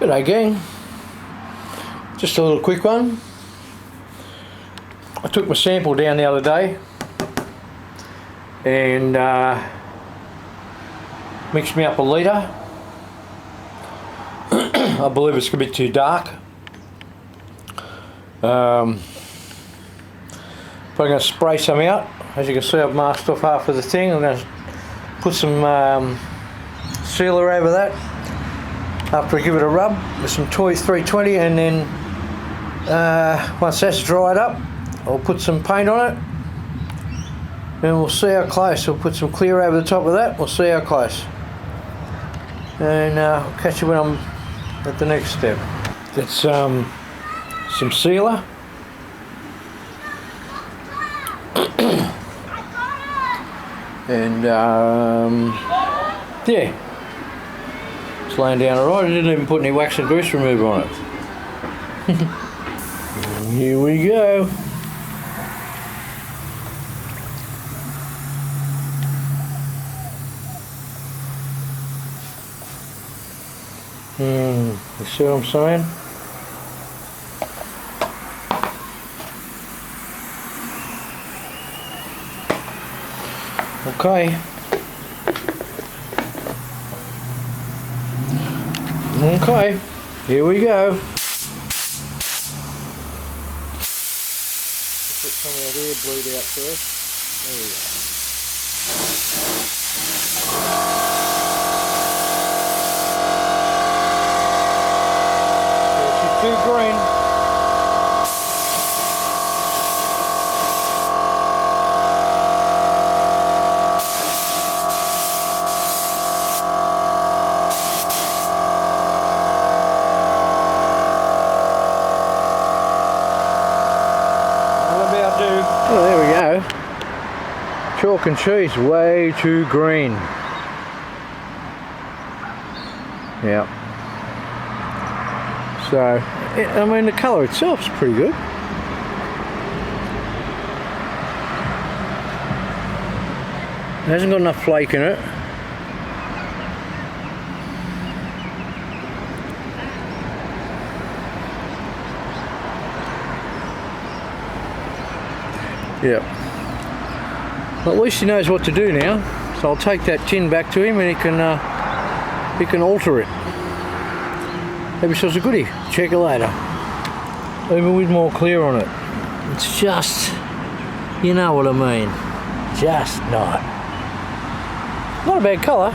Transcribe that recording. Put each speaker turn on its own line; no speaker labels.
G'day gang, just a little quick one. I took my sample down the other day and mixed me up a litre. I believe it's a bit too dark. But I'm going to spray some out. As you can see, I've masked off half of the thing. I'm going to put some sealer over that after I give it a rub with some Toys 320, and then once that's dried up, I'll put some paint on it and we'll see how close. We'll put some clear over the top of that, we'll see how close, and I'll catch you when I'm at the next step. That's some sealer. And yeah, it's laying down alright. I didn't even put any wax and grease remover on it. Here we go. You see what I'm saying? Okay. Okay, here we go. Put some of that air bleed out first. There we go. She's too green. Oh, there we go. Chalk and cheese, way too green. Yeah. So, I mean, the colour itself's pretty good. It hasn't got enough flake in it. Yeah. Well, at least he knows what to do now. So I'll take that tin back to him and he can alter it. Episode's a goodie. Check it later. Even with more clear on it. It's just, you know what I mean. Just not. Not a bad colour.